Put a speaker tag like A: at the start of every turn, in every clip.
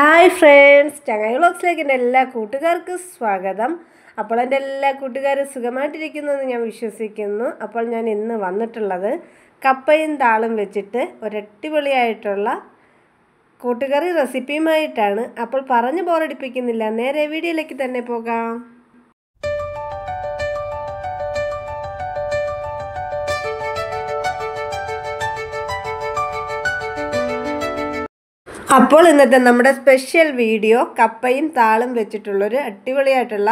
A: Hi friends, ചങ്ങായി വ്ളോഗ്സിലേക്ക് എൻ്റെ എല്ലാ കൂട്ടുകാർക്കും സ്വാഗതം. അപ്പോൾ എൻ്റെ എല്ലാ കൂട്ടുകാരും സുഖമായിട്ടിരിക്കുന്നുവെന്ന് ഞാൻ വിശ്വസിക്കുന്നു. അപ്പോൾ ഞാൻ ഇന്ന് വന്നിട്ടുള്ളത് കപ്പയും താളും വെച്ചിട്ട് ഒരടിപൊളിയായിട്ടുള്ള കൂട്ടുകറി റെസിപ്പിയുമായിട്ടാണ്. അപ്പോൾ പറഞ്ഞ് ബോറടിപ്പിക്കുന്നില്ല, നേരെ വീഡിയോയിലേക്ക് തന്നെ പോകാം. അപ്പോൾ ഇന്നത്തെ നമ്മുടെ സ്പെഷ്യൽ വീഡിയോ കപ്പയും താളും വെച്ചിട്ടുള്ളൊരു അടിപൊളിയായിട്ടുള്ള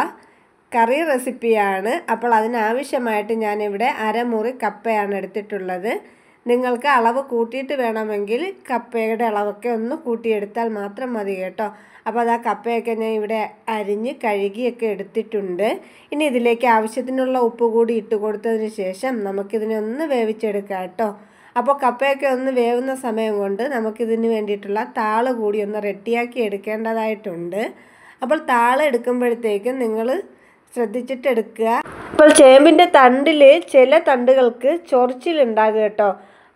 A: കറി റെസിപ്പിയാണ്. അപ്പോൾ അതിനാവശ്യമായിട്ട് ഞാനിവിടെ അരമുറി കപ്പയാണ് എടുത്തിട്ടുള്ളത്. നിങ്ങൾക്ക് അളവ് കൂട്ടിയിട്ട് വേണമെങ്കിൽ കപ്പയുടെ അളവൊക്കെ ഒന്ന് കൂട്ടിയെടുത്താൽ മാത്രം മതി കേട്ടോ. അപ്പോൾ അത് ആ കപ്പയൊക്കെ ഞാൻ ഇവിടെ അരിഞ്ഞ് കഴുകിയൊക്കെ എടുത്തിട്ടുണ്ട്. ഇനി ഇതിലേക്ക് ആവശ്യത്തിനുള്ള ഉപ്പ് കൂടി ഇട്ട് കൊടുത്തതിന് ശേഷം നമുക്കിതിനെ ഒന്ന് വേവിച്ചെടുക്കാം കേട്ടോ. അപ്പോൾ കപ്പയൊക്കെ ഒന്ന് വേവുന്ന സമയം കൊണ്ട് നമുക്കിതിന് വേണ്ടിയിട്ടുള്ള താള് കൂടി ഒന്ന് റെഡിയാക്കി എടുക്കേണ്ടതായിട്ടുണ്ട്. അപ്പോൾ താള് എടുക്കുമ്പോഴത്തേക്കും നിങ്ങൾ ശ്രദ്ധിച്ചിട്ട് എടുക്കുക. അപ്പോൾ ചേമ്പിൻ്റെ തണ്ടിൽ ചില തണ്ടുകൾക്ക് ചൊറിച്ചിലുണ്ടാകും കേട്ടോ.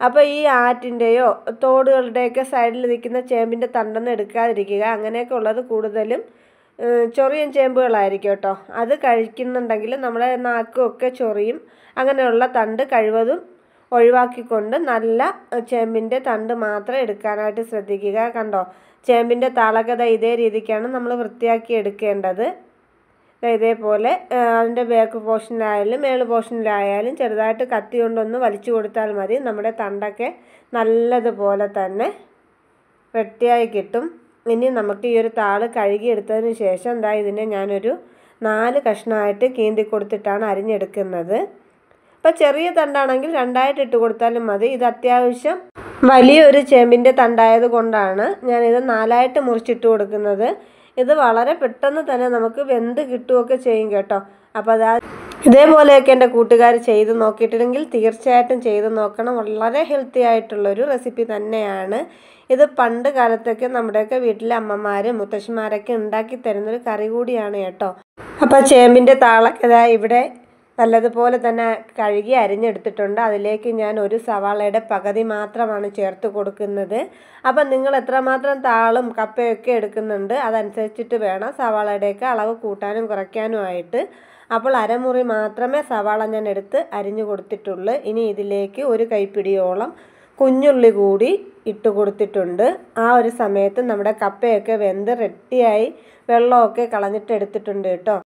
A: അപ്പോൾ ഈ ആറ്റിൻ്റെയോ തോടുകളുടെയൊക്കെ സൈഡിൽ നിൽക്കുന്ന ചേമ്പിൻ്റെ തണ്ടൊന്നും എടുക്കാതിരിക്കുക. അങ്ങനെയൊക്കെ ഉള്ളത് കൂടുതലും ചൊറിയൻ ചേമ്പുകളായിരിക്കും കേട്ടോ. അത് കഴിക്കുന്നുണ്ടെങ്കിൽ നമ്മുടെ നാക്കുമൊക്കെ ചൊറിയും. അങ്ങനെയുള്ള തണ്ട് കഴിവതും ഒഴിവാക്കിക്കൊണ്ട് നല്ല ചേമ്പിൻ്റെ തണ്ട് മാത്രം എടുക്കാനായിട്ട് ശ്രദ്ധിക്കുക. കണ്ടോ, ചേമ്പിൻ്റെ താളൊക്കെ ഇതേ രീതിക്കാണ് നമ്മൾ വൃത്തിയാക്കി എടുക്കേണ്ടത്. ഇതേപോലെ അതിൻ്റെ ബാക്ക് പോർഷനിലായാലും മേള് പോർഷനിലായാലും ചെറുതായിട്ട് കത്തി കൊണ്ടൊന്ന് വലിച്ചു കൊടുത്താൽ മതി. നമ്മുടെ തണ്ടൊക്കെ നല്ലതുപോലെ തന്നെ വെട്ടിയായി കിട്ടും. ഇനി നമുക്ക് ഈ ഒരു താള് കഴുകിയെടുത്തതിന് ശേഷം ഇതിനെ ഞാനൊരു 4 കഷ്ണമായിട്ട് കീന്തി കൊടുത്തിട്ടാണ് അരിഞ്ഞെടുക്കുന്നത്. അപ്പോൾ ചെറിയ തണ്ടാണെങ്കിൽ 2ആയിട്ട് ഇട്ട് കൊടുത്താലും മതി. ഇത് അത്യാവശ്യം വലിയൊരു ചേമ്പിൻ്റെ തണ്ടായത് കൊണ്ടാണ് ഞാനിത് 4ആയിട്ട് മുറിച്ചിട്ട് കൊടുക്കുന്നത്. ഇത് വളരെ പെട്ടെന്ന് തന്നെ നമുക്ക് വെന്ത് കിട്ടുകയൊക്കെ ചെയ്യും കേട്ടോ. അപ്പോൾ ഇതേപോലെയൊക്കെ എൻ്റെ കൂട്ടുകാർ ചെയ്ത് നോക്കിയിട്ടുണ്ടെങ്കിൽ തീർച്ചയായിട്ടും ചെയ്ത് നോക്കണം. വളരെ ഹെൽത്തി ആയിട്ടുള്ളൊരു റെസിപ്പി തന്നെയാണ് ഇത്. പണ്ട് കാലത്തൊക്കെ നമ്മുടെയൊക്കെ വീട്ടിലെ അമ്മമാരും മുത്തശ്ശിമാരൊക്കെ ഉണ്ടാക്കി തരുന്നൊരു കറി കൂടിയാണ് കേട്ടോ. അപ്പോൾ ചേമ്പിൻ്റെ താളൊക്കെ ഇവിടെ നല്ലതുപോലെ തന്നെ കഴുകി അരിഞ്ഞെടുത്തിട്ടുണ്ട്. അതിലേക്ക് ഞാൻ ഒരു സവാളയുടെ പകുതി മാത്രമാണ് ചേർത്ത് കൊടുക്കുന്നത്. അപ്പം നിങ്ങൾ എത്രമാത്രം താളും കപ്പയൊക്കെ എടുക്കുന്നുണ്ട് അതനുസരിച്ചിട്ട് വേണം സവാളയുടെയൊക്കെ അളവ് കൂട്ടാനും കുറയ്ക്കാനുമായിട്ട്. അപ്പോൾ അരമുറി മാത്രമേ സവാള ഞാൻ എടുത്ത് അരിഞ്ഞു കൊടുത്തിട്ടുള്ളൂ. ഇനി ഇതിലേക്ക് ഒരു കൈപ്പിടിയോളം കുഞ്ഞുള്ളി കൂടി ഇട്ട് കൊടുത്തിട്ടുണ്ട്. ആ ഒരു സമയത്ത് നമ്മുടെ കപ്പയൊക്കെ വെന്ത് റെഡിയായി വെള്ളമൊക്കെ കളഞ്ഞിട്ട് എടുത്തിട്ടുണ്ട് കേട്ടോ.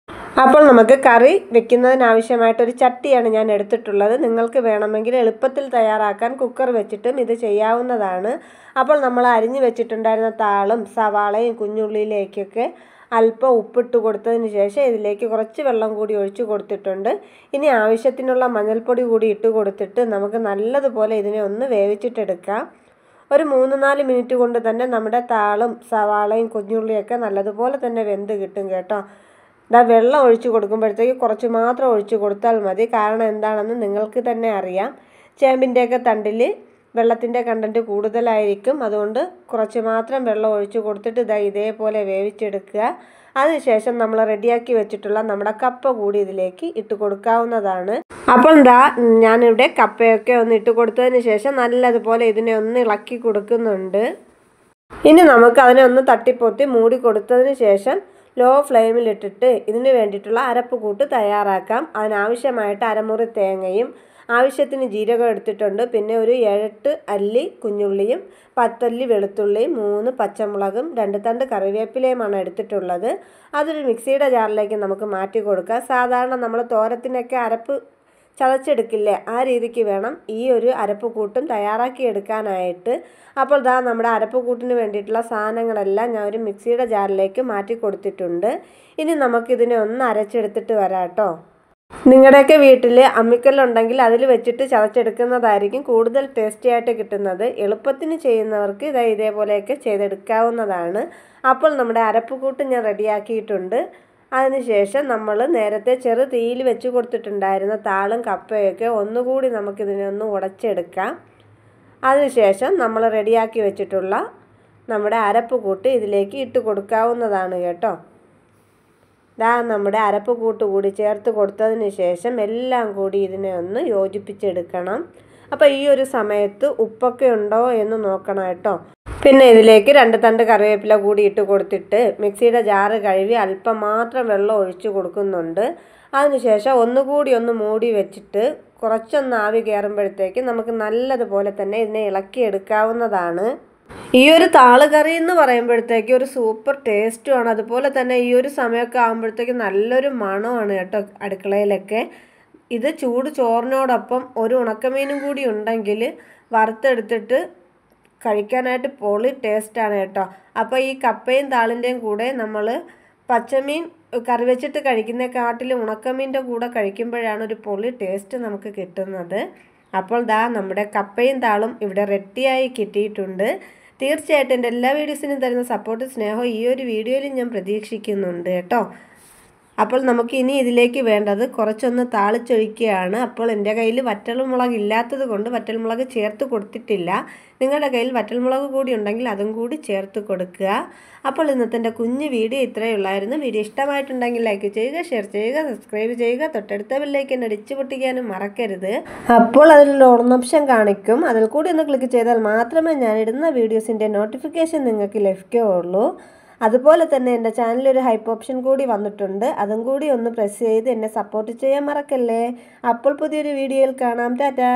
A: അപ്പോൾ നമുക്ക് കറി വെക്കുന്നതിനാവശ്യമായിട്ടൊരു ചട്ടിയാണ് ഞാൻ എടുത്തിട്ടുള്ളത്. നിങ്ങൾക്ക് വേണമെങ്കിൽ എളുപ്പത്തിൽ തയ്യാറാക്കാൻ കുക്കർ വെച്ചിട്ടും ഇത് ചെയ്യാവുന്നതാണ്. അപ്പോൾ നമ്മൾ അരിഞ്ഞു വെച്ചിട്ടുണ്ടായിരുന്ന താളും സവാളയും കുഞ്ഞുള്ളിയിലേക്കൊക്കെ അല്പം ഉപ്പിട്ട് കൊടുത്തതിന് ശേഷം ഇതിലേക്ക് കുറച്ച് വെള്ളം കൂടി ഒഴിച്ചു കൊടുത്തിട്ടുണ്ട്. ഇനി ആവശ്യത്തിനുള്ള മഞ്ഞൾപ്പൊടി കൂടി ഇട്ട് കൊടുത്തിട്ട് നമുക്ക് നല്ലതുപോലെ ഇതിനെ ഒന്ന് വേവിച്ചിട്ടെടുക്കാം. ഒരു 3-4 മിനിറ്റ് കൊണ്ട് തന്നെ നമ്മുടെ താളും സവാളയും കുഞ്ഞുള്ളിയൊക്കെ നല്ലതുപോലെ തന്നെ വെന്ത് കിട്ടും കേട്ടോ. വെള്ളം ഒഴിച്ച് കൊടുക്കുമ്പോഴത്തേക്ക് കുറച്ച് മാത്രം ഒഴിച്ച് കൊടുത്താൽ മതി. കാരണം എന്താണെന്ന് നിങ്ങൾക്ക് തന്നെ അറിയാം, ചേമ്പിൻ്റെയൊക്കെ തണ്ടിൽ വെള്ളത്തിൻ്റെ കണ്ടൻറ്റ് കൂടുതലായിരിക്കും. അതുകൊണ്ട് കുറച്ച് മാത്രം വെള്ളം ഒഴിച്ച് കൊടുത്തിട്ട് ഇതേപോലെ വേവിച്ചെടുക്കുക. അതിനുശേഷം നമ്മൾ റെഡിയാക്കി വെച്ചിട്ടുള്ള നമ്മുടെ കപ്പ കൂടി ഇതിലേക്ക് ഇട്ട് കൊടുക്കാവുന്നതാണ്. അപ്പോൾ ഞാനിവിടെ കപ്പയൊക്കെ ഒന്ന് ഇട്ട് കൊടുത്തതിന് ശേഷം നല്ലതുപോലെ ഇതിനെ ഒന്ന് ഇളക്കി കൊടുക്കുന്നുണ്ട്. ഇനി നമുക്ക് അതിനെ ഒന്ന് തട്ടിപ്പൊത്തി മൂടി കൊടുത്തതിന് ശേഷം ലോ ഫ്ലെയിമിലിട്ടിട്ട് ഇതിന് വേണ്ടിയിട്ടുള്ള അരപ്പ് കൂട്ട് തയ്യാറാക്കാം. അതിനാവശ്യമായിട്ട് അരമുറി തേങ്ങയും ആവശ്യത്തിന് ജീരകം എടുത്തിട്ടുണ്ട്. പിന്നെ ഒരു 7-8 അല്ലി കുഞ്ഞുള്ളിയും 10 അല്ലി വെളുത്തുള്ളിയും 3 പച്ചമുളകും 2 തണ്ട് കറിവേപ്പിലയുമാണ് എടുത്തിട്ടുള്ളത്. അതൊരു മിക്സിയുടെ ജാറിലേക്ക് നമുക്ക് മാറ്റി കൊടുക്കാം. സാധാരണ നമ്മൾ തോരത്തിനൊക്കെ അരപ്പ് ചതച്ചെടുക്കില്ലേ, ആ രീതിക്ക് വേണം ഈ ഒരു അരപ്പ് കൂട്ടും തയ്യാറാക്കി എടുക്കാനായിട്ട്. അപ്പോൾ നമ്മുടെ അരപ്പ് കൂട്ടിന് വേണ്ടിയിട്ടുള്ള സാധനങ്ങളെല്ലാം ഞാൻ ഒരു മിക്സിയുടെ ജാറിലേക്ക് മാറ്റി കൊടുത്തിട്ടുണ്ട്. ഇനി നമുക്കിതിനെ ഒന്ന് അരച്ചെടുത്തിട്ട് വരാം കേട്ടോ. നിങ്ങളുടെയൊക്കെ വീട്ടിൽ അമ്മിക്കല്ലുണ്ടെങ്കിൽ അതിൽ വെച്ചിട്ട് ചതച്ചെടുക്കുന്നതായിരിക്കും കൂടുതൽ ടേസ്റ്റി ആയിട്ട് കിട്ടുന്നത്. എളുപ്പത്തിന് ചെയ്യുന്നവർക്ക് ഇതേപോലെയൊക്കെ ചെയ്തെടുക്കാവുന്നതാണ്. അപ്പോൾ നമ്മുടെ അരപ്പ് കൂട്ട് ഞാൻ റെഡിയാക്കിയിട്ടുണ്ട്. അതിനുശേഷം നമ്മൾ നേരത്തെ ചെറു തീയിൽ വെച്ച് കൊടുത്തിട്ടുണ്ടായിരുന്ന താളും കപ്പയൊക്കെ ഒന്നുകൂടി നമുക്കിതിനെ ഒന്ന് ഉടച്ചെടുക്കാം. അതിനുശേഷം നമ്മൾ റെഡിയാക്കി വെച്ചിട്ടുള്ള നമ്മുടെ അരപ്പ് കൂട്ട് ഇതിലേക്ക് ഇട്ട് കൊടുക്കാവുന്നതാണ് കേട്ടോ. നമ്മുടെ അരപ്പ് കൂട്ട് കൂടി ചേർത്ത് കൊടുത്തതിന് ശേഷം എല്ലാം കൂടി ഇതിനെ ഒന്ന് യോജിപ്പിച്ചെടുക്കണം. അപ്പോൾ ഈ ഒരു സമയത്ത് ഉപ്പൊക്കെ ഉണ്ടോ എന്ന് നോക്കണം കേട്ടോ. പിന്നെ ഇതിലേക്ക് 2 തണ്ട് കറിവേപ്പില കൂടി ഇട്ട് കൊടുത്തിട്ട് മിക്സിയുടെ ജാറ് കഴുകി അല്പം മാത്രം വെള്ളം ഒഴിച്ച് കൊടുക്കുന്നുണ്ട്. അതിനുശേഷം ഒന്നുകൂടി ഒന്ന് മൂടി വെച്ചിട്ട് കുറച്ചൊന്ന് ആവി കയറുമ്പോഴത്തേക്ക് നമുക്ക് നല്ലതുപോലെ തന്നെ ഇതിനെ ഇളക്കിയെടുക്കാവുന്നതാണ്. ഈ ഒരു താള് കറി എന്ന് പറയുമ്പോഴത്തേക്ക് ഒരു സൂപ്പർ ടേസ്റ്റുമാണ്. അതുപോലെ തന്നെ ഈ ഒരു സമയമൊക്കെ ആകുമ്പോഴത്തേക്ക് നല്ലൊരു മണമാണ് കേട്ടോ അടുക്കളയിലൊക്കെ. ഇത് ചൂട് ചോറിനോടൊപ്പം ഒരു ഉണക്കമീനും കൂടി ഉണ്ടെങ്കിൽ വറുത്തെടുത്തിട്ട് കഴിക്കാനായിട്ട് പൊളി ടേസ്റ്റാണ് കേട്ടോ. അപ്പോൾ ഈ കപ്പയും താളിൻ്റെയും കൂടെ നമ്മൾ പച്ചമീൻ കറി വെച്ചിട്ട് കഴിക്കുന്നതിനെക്കാട്ടിലും ഉണക്കമീൻ്റെ കൂടെ കഴിക്കുമ്പോഴാണ് ഒരു പൊളി ടേസ്റ്റ് നമുക്ക് കിട്ടുന്നത്. അപ്പോൾ നമ്മുടെ കപ്പയും താളും ഇവിടെ റെഡിയായി കിട്ടിയിട്ടുണ്ട്. തീർച്ചയായിട്ടും എൻ്റെ എല്ലാ വീഡിയോസിനും തരുന്ന സപ്പോർട്ട് സ്നേഹവും ഈ ഒരു വീഡിയോയിൽ ഞാൻ പ്രതീക്ഷിക്കുന്നുണ്ട് കേട്ടോ. അപ്പോൾ നമുക്ക് ഇനി ഇതിലേക്ക് വേണ്ടത് കുറച്ചൊന്ന് താളിച്ചൊഴിക്കുകയാണ്. അപ്പോൾ എൻ്റെ കയ്യിൽ വറ്റൽമുളക് ഇല്ലാത്തത് കൊണ്ട് വറ്റൽമുളക് ചേർത്ത് കൊടുത്തിട്ടില്ല. നിങ്ങളുടെ കയ്യിൽ വറ്റൽമുളക് കൂടി ഉണ്ടെങ്കിൽ അതും കൂടി ചേർത്ത് കൊടുക്കുക. അപ്പോൾ ഇന്നത്തെ എൻ്റെ കുഞ്ഞു വീഡിയോ ഇത്രയേ ഉള്ളായിരുന്നു. വീഡിയോ ഇഷ്ടമായിട്ടുണ്ടെങ്കിൽ ലൈക്ക് ചെയ്യുക, ഷെയർ ചെയ്യുക, സബ്സ്ക്രൈബ് ചെയ്യുക, തൊട്ടടുത്ത ബെല്ലൈക്കൻ അടിച്ചു പൊട്ടിക്കാനും മറക്കരുത്. അപ്പോൾ അതിൽ ഓൺ ഓപ്ഷൻ കാണിക്കും, അതിൽ കൂടി ഒന്ന് ക്ലിക്ക് ചെയ്താൽ മാത്രമേ ഞാനിടുന്ന വീഡിയോസിൻ്റെ നോട്ടിഫിക്കേഷൻ നിങ്ങൾക്ക് ലഭിക്കുകയുള്ളൂ. അതുപോലെ തന്നെ എൻ്റെ ചാനലിലൊരു ഹൈപ്പ് ഓപ്ഷൻ കൂടി വന്നിട്ടുണ്ട്, അതും കൂടി ഒന്ന് പ്രസ് ചെയ്ത് എന്നെ സപ്പോർട്ട് ചെയ്യാൻ മറക്കല്ലേ. അപ്പോൾ പുതിയൊരു വീഡിയോയിൽ കാണാം. ടാറ്റാ.